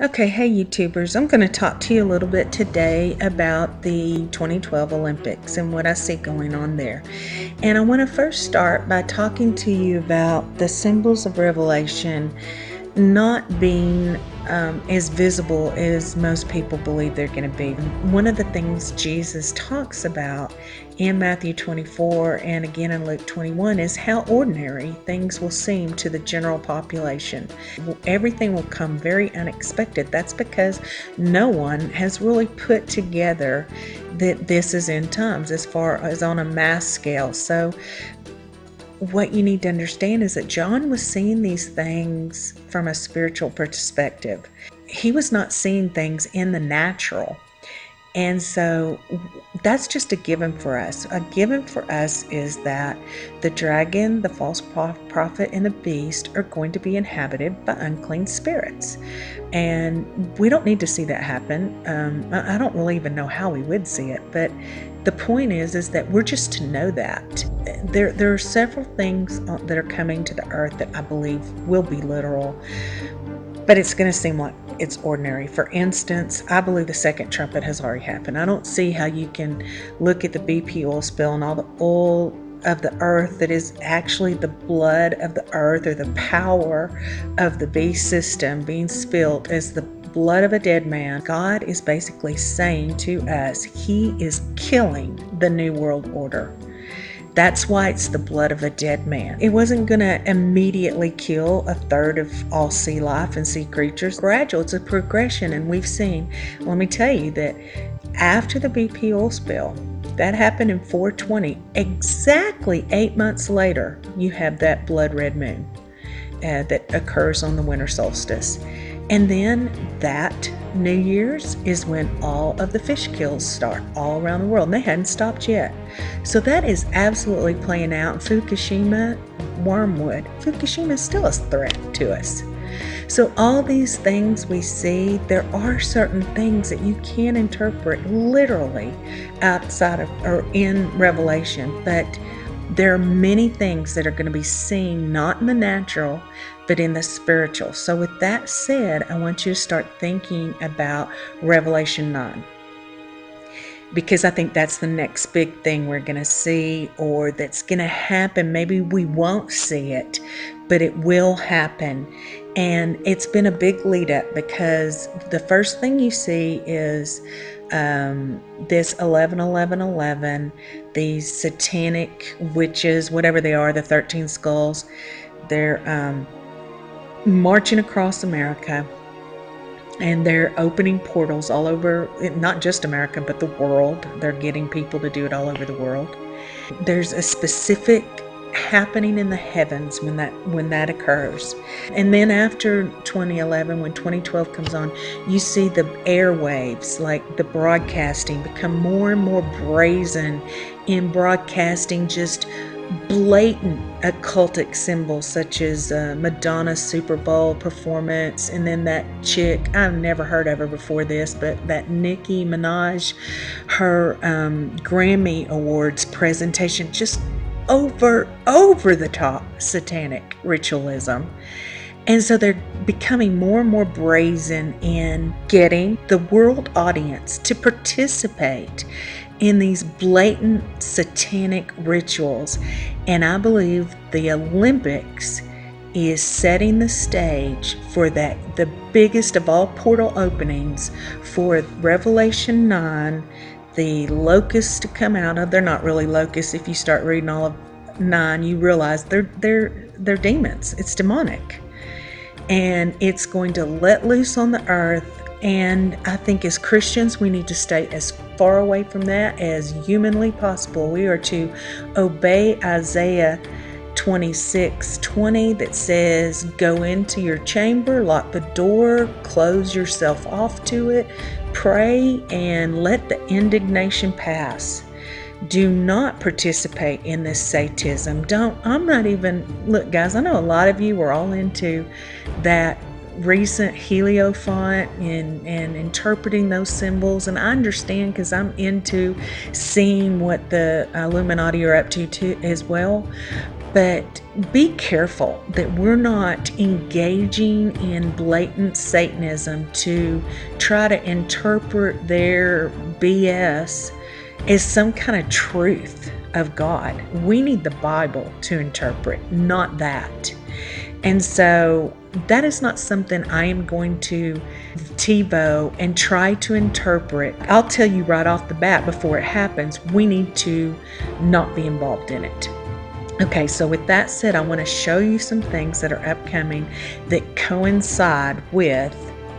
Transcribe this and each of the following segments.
Okay, hey YouTubers, I'm going to talk to you a little bit today about the 2012 Olympics and what I see going on there. And I want to first start by talking to you about the symbols of Revelation not being as visible as most people believe they're going to be. One of the things Jesus talks about in Matthew 24 and again in Luke 21 is how ordinary things will seem to the general population. Everything will come very unexpected. That's because no one has really put together that this is end times as far as on a mass scale. So what you need to understand is that John was seeing these things from a spiritual perspective. He was not seeing things in the natural. And so that's just a given for us. A given for us is that the dragon, the false prophet, and the beast are going to be inhabited by unclean spirits. And we don't need to see that happen. I don't really even know how we would see it, but the point is that we're just to know that. There are several things that are coming to the earth that I believe will be literal, but it's going to seem like it's ordinary. For instance, I believe the second trumpet has already happened. I don't see how you can look at the BP oil spill and all the oil of the earth that is actually the blood of the earth or the power of the beast system being spilled as the blood of a dead man. God is basically saying to us, He is killing the New World Order. That's why it's the blood of a dead man. It wasn't going to immediately kill a third of all sea life and sea creatures. Gradual, it's a progression, and we've seen, let me tell you that after the BP oil spill, that happened in 420, exactly 8 months later, you have that blood red moon that occurs on the winter solstice. And then that New Year's is when all of the fish kills start all around the world, and they hadn't stopped yet. So that is absolutely playing out. Fukushima, wormwood. Fukushima is still a threat to us. So all these things we see, there are certain things that you can interpret literally outside of or in Revelation, but there are many things that are going to be seen not in the natural, but in the spiritual. So with that said, I want you to start thinking about Revelation 9. Because I think that's the next big thing we're going to see, or that's going to happen. Maybe we won't see it, but it will happen. And it's been a big lead up, because the first thing you see is this 11-11-11, these satanic witches, whatever they are, the 13 skulls, they're marching across America, and they're opening portals all over, not just America, but the world. They're getting people to do it all over the world. There's a specific happening in the heavens when that occurs. And then after 2011, when 2012 comes on, you see the airwaves, like the broadcasting, become more and more brazen in broadcasting just blatant occultic symbols, such as Madonna's Super Bowl performance, and then that chick, I've never heard of her before this, but that Nicki Minaj, her Grammy Awards presentation, just over the top satanic ritualism. And so they're becoming more and more brazen in getting the world audience to participate in these blatant satanic rituals. And I believe the Olympics is setting the stage for that, the biggest of all portal openings for Revelation 9, the locusts to come out of. They're not really locusts. If you start reading all of 9, you realize they're demons. It's demonic. And it's going to let loose on the earth. And I think as Christians, we need to stay as far away from that as humanly possible. We are to obey Isaiah 26:20 that says, go into your chamber, lock the door, close yourself off to it, pray, and let the indignation pass. Do not participate in this Satanism. Look guys, I know a lot of you were all into that recent Heliofont and interpreting those symbols, and I understand, because I'm into seeing what the Illuminati are up to as well. But be careful that we're not engaging in blatant Satanism to try to interpret their BS as some kind of truth of God. We need the Bible to interpret, not that. And so that is not something I am going to TiVo and try to interpret. I'll tell you right off the bat before it happens, we need to not be involved in it. Okay, so with that said, I want to show you some things that are upcoming that coincide with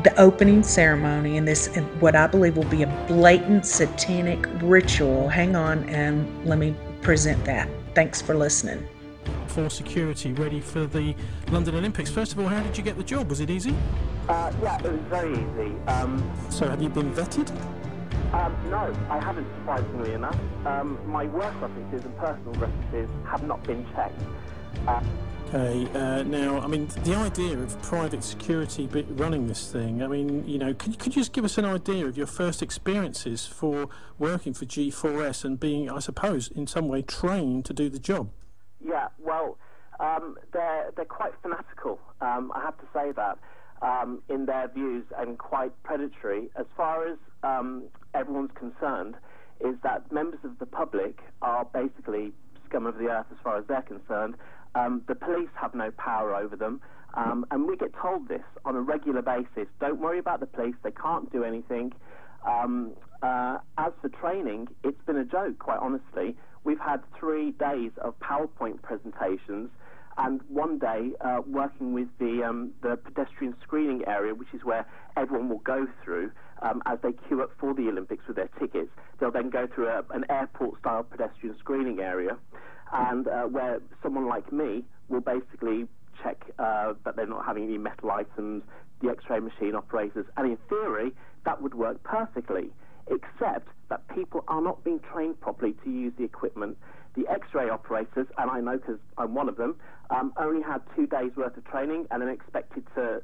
the opening ceremony and this, what I believe will be a blatant satanic ritual. Hang on and let me present that. Thanks for listening. For security, ready for the London Olympics. First of all, how did you get the job? Was it easy? Yeah, it was very easy. So have you been vetted? No, I haven't, surprisingly enough. My work references and personal references have not been checked. Okay, now, I mean, the idea of private security running this thing, I mean, you know, could you just give us an idea of your first experiences for working for G4S and being, I suppose, in some way trained to do the job? Yeah, well, they're quite fanatical, I have to say that, in their views, and quite predatory. As far as everyone's concerned, is that members of the public are basically scum of the earth as far as they're concerned. The police have no power over them, and we get told this on a regular basis. Don't worry about the police, they can't do anything. As for training, it's been a joke, quite honestly. We've had 3 days of PowerPoint presentations and 1 day working with the pedestrian screening area, which is where everyone will go through as they queue up for the Olympics with their tickets. They'll then go through an airport-style pedestrian screening area, and where someone like me will basically check that they're not having any metal items, the X-ray machine operators, and in theory, that would work perfectly, except that people are not being trained properly to use the equipment. The X-ray operators, and I know because I'm one of them, only had 2 days worth of training and then expected to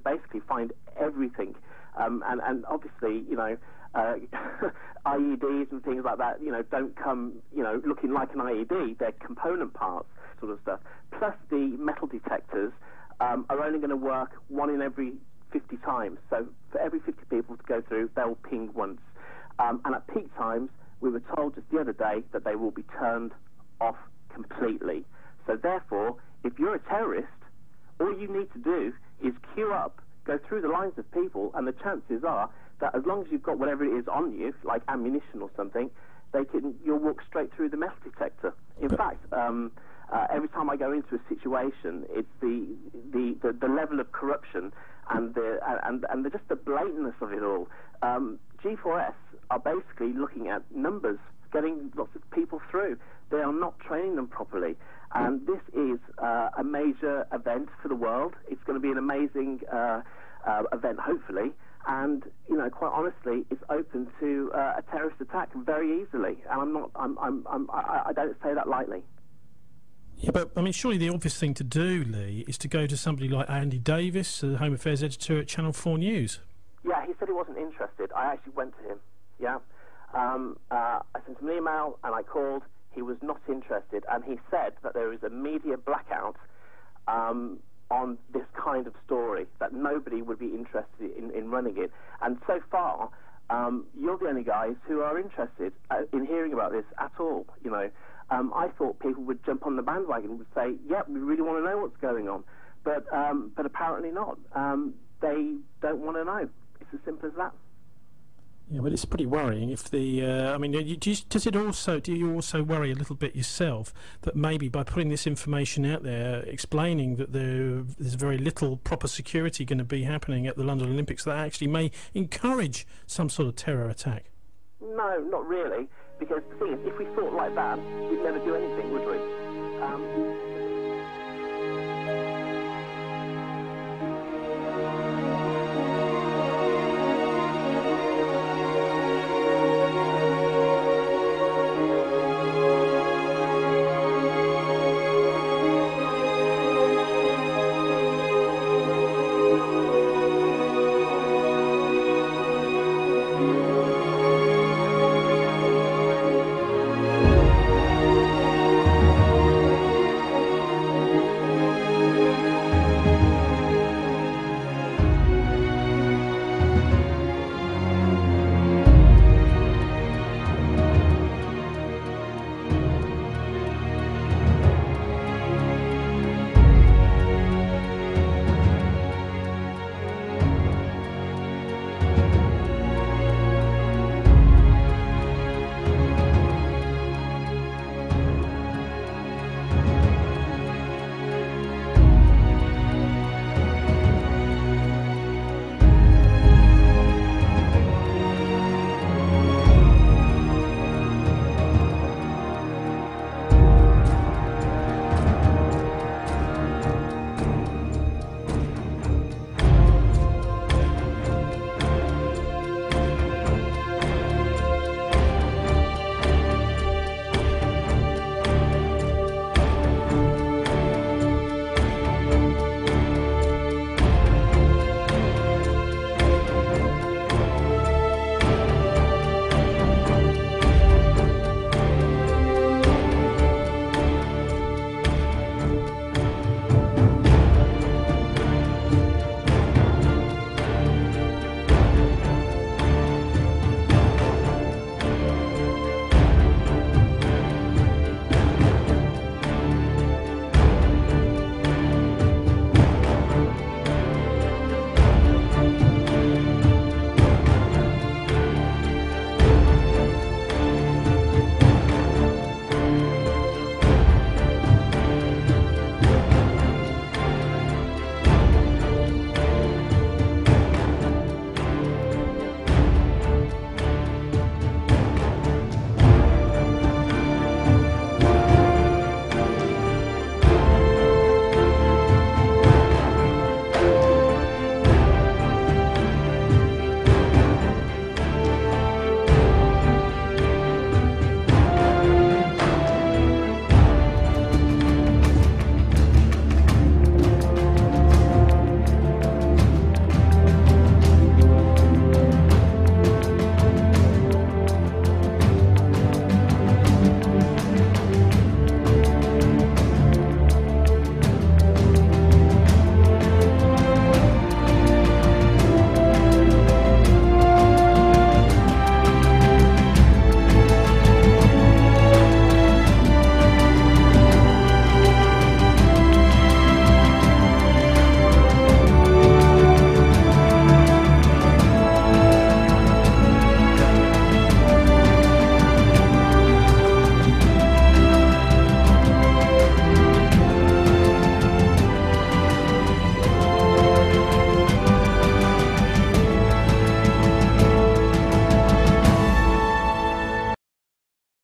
basically find everything. And obviously, you know, IEDs and things like that, you know, don't come, you know, looking like an IED. They're component parts, sort of stuff. Plus the metal detectors are only going to work 1 in every 50 times. So for every 50 people to go through, they'll ping once. And at peak times, we were told just the other day that they will be turned off completely. So therefore, if you're a terrorist, all you need to do is queue up, go through the lines of people, and the chances are that as long as you've got whatever it is on you, like ammunition or something, you'll walk straight through the metal detector. In fact, every time I go into a situation, it's the level of corruption and just the blatantness of it all. G4S are basically looking at numbers, getting lots of people through. They are not training them properly, and this is a major event for the world. It's going to be an amazing event, hopefully, and you know, quite honestly, it's open to a terrorist attack very easily. And I don't say that lightly. Yeah, but I mean, surely the obvious thing to do, Lee, is to go to somebody like Andy Davis, the Home Affairs editor at Channel 4 News. Yeah, he said he wasn't interested. I actually went to him. Yeah, I sent him an email and I called. He was not interested, and he said that there is a media blackout on this kind of story, that nobody would be interested in running it. And so far, you're the only guys who are interested in hearing about this at all. You know, I thought people would jump on the bandwagon and would say, "Yeah, we really want to know what's going on," but apparently not. They don't want to know. It's as simple as that. Yeah, but it's pretty worrying if the. I mean, do you also worry a little bit yourself that maybe by putting this information out there, explaining that there's very little proper security going to be happening at the London Olympics, that actually may encourage some sort of terror attack? No, not really, because the thing is, if we thought like that, we'd never do anything, would we?